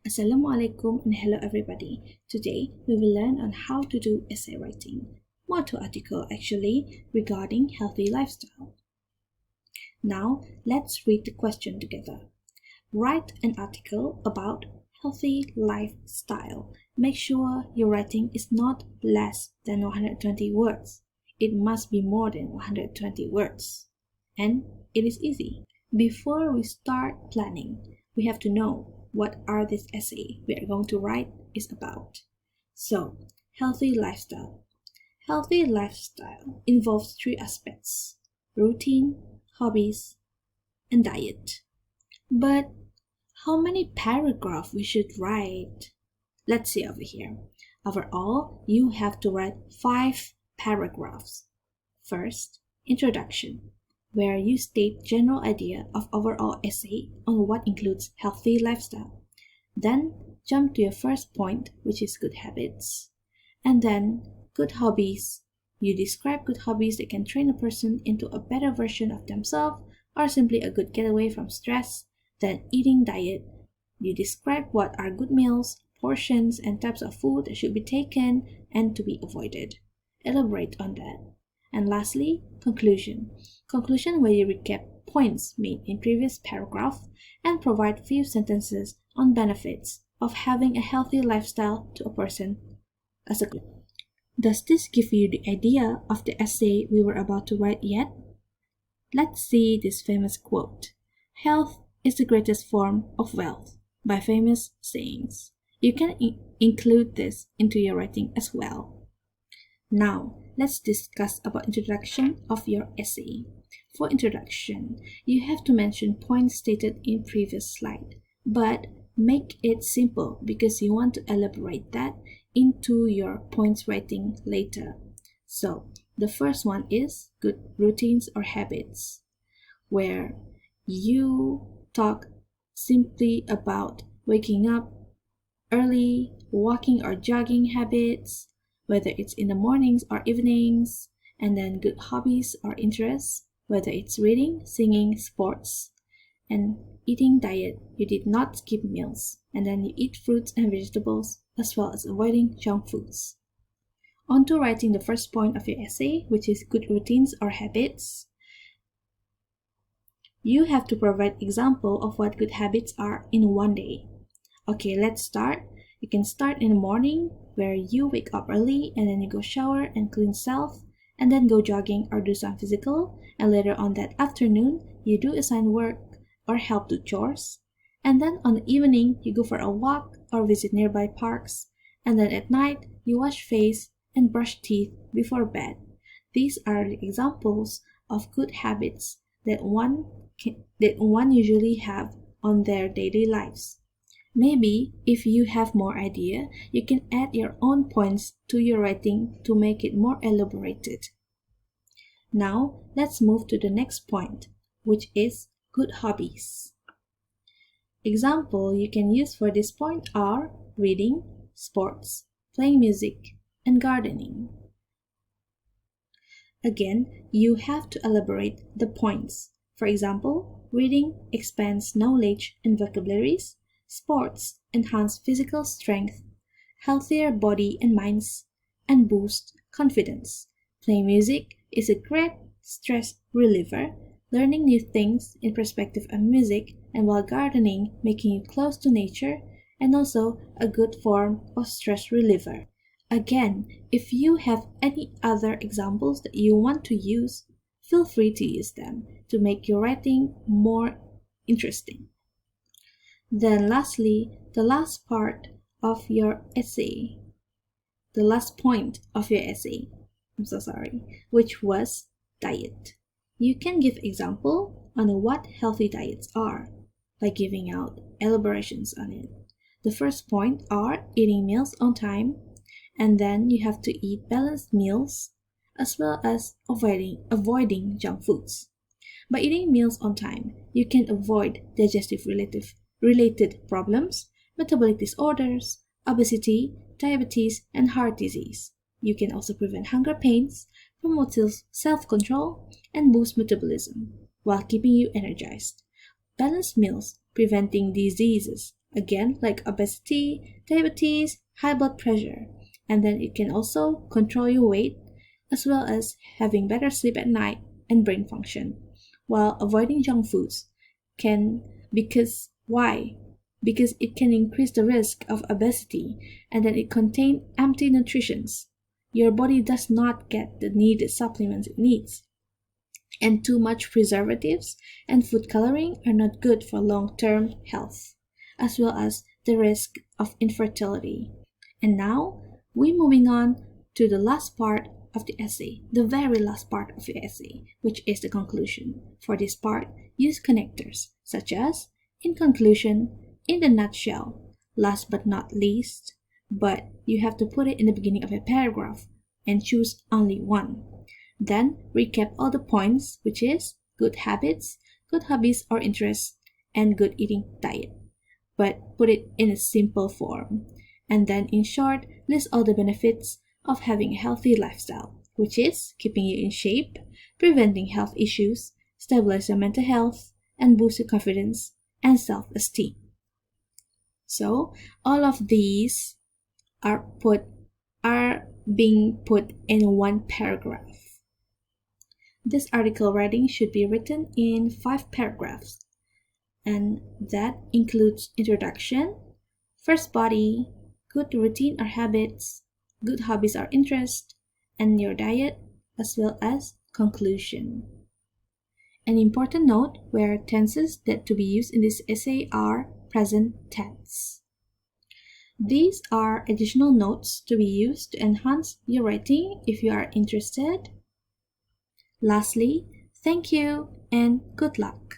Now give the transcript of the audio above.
Assalamualaikum and hello everybody. Today we will learn on how to do essay writing. Motto article actually regarding healthy lifestyle. Now let's read the question together. Write an article about healthy lifestyle. Make sure your writing is not less than 120 words. It must be more than 120 words. And it is easy. Before we start planning, we have to know what are this essay we are going to write is about. So, healthy lifestyle. Healthy lifestyle involves three aspects: routine, hobbies, and diet. But how many paragraphs we should write? Let's see over here. Overall, you have to write 5 paragraphs. First, introduction, where you state general idea of overall essay on what includes healthy lifestyle. Then jump to your first point, which is good habits. And then good hobbies. You describe good hobbies that can train a person into a better version of themselves or simply a good getaway from stress. Then eating diet. You describe what are good meals, portions, and types of food that should be taken and to be avoided. Elaborate on that. And lastly, conclusion. Conclusion where you recap points made in previous paragraph and provide few sentences on benefits of having a healthy lifestyle to a person as a group. Does this give you the idea of the essay we were about to write yet? Let's see this famous quote. Health is the greatest form of wealth, by famous sayings. You can include this into your writing as well. Now, let's discuss about introduction of your essay. For introduction, you have to mention points stated in previous slide, but make it simple because you want to elaborate that into your points writing later. So, the first one is good routines or habits, where you talk simply about waking up early, walking or jogging habits, whether it's in the mornings or evenings, and then good hobbies or interests, whether it's reading, singing, sports, and eating diet. You did not skip meals, and then you eat fruits and vegetables, as well as avoiding junk foods. On to writing the first point of your essay, which is good routines or habits. You have to provide example of what good habits are in one day. Okay, let's start. You can start in the morning where you wake up early and then you go shower and clean self and then go jogging or do some physical, and later on that afternoon you do assign work or help do chores, and then on the evening you go for a walk or visit nearby parks, and then at night you wash face and brush teeth before bed. These are the examples of good habits that one usually have on their daily lives. Maybe if you have more idea, you can add your own points to your writing to make it more elaborated. Now, let's move to the next point, which is good hobbies. Example you can use for this point are reading, sports, playing music, and gardening. Again, you have to elaborate the points. For example, reading expands knowledge and vocabularies. Sports enhance physical strength, healthier body and minds, and boost confidence. Playing music is a great stress reliever, learning new things in perspective of music, and while gardening, making you close to nature, and also a good form of stress reliever. Again, if you have any other examples that you want to use, feel free to use them to make your writing more interesting. Then lastly, the last part of your essay, the last point of your essay, which was diet. You can give example on what healthy diets are by giving out elaborations on it. The first point are eating meals on time, and then you have to eat balanced meals as well as avoiding junk foods. By eating meals on time, you can avoid digestive related problems, metabolic disorders, obesity, diabetes, and heart disease. You can also prevent hunger pains, promote self-control, and boost metabolism while keeping you energized. Balanced meals preventing diseases Again, like obesity, diabetes, high blood pressure. And then it can also control your weight as well as having better sleep at night and brain function. While avoiding junk foods can, because why? Because it can increase the risk of obesity and then it contains empty nutrients. Your body does not get the needed supplements it needs. And too much preservatives and food coloring are not good for long-term health, as well as the risk of infertility. And now, we're moving on to the last part of the essay, the very last part of the essay, which is the conclusion. For this part, use connectors, such as, in conclusion, in the nutshell, last but not least, but you have to put it in the beginning of a paragraph and choose only one. Then recap all the points, which is good habits, good hobbies or interests, and good eating diet. But put it in a simple form. And then in short, list all the benefits of having a healthy lifestyle, which is keeping you in shape, preventing health issues, stabilize your mental health, and boost your confidence and self-esteem. So all of these are being put in one paragraph. This article writing should be written in 5 paragraphs, and that includes introduction, first body, good routine or habits, good hobbies or interests, and your diet, as well as conclusion. An important note where tenses that to be used in this essay are present tense. These are additional notes to be used to enhance your writing if you are interested. Lastly, thank you and good luck.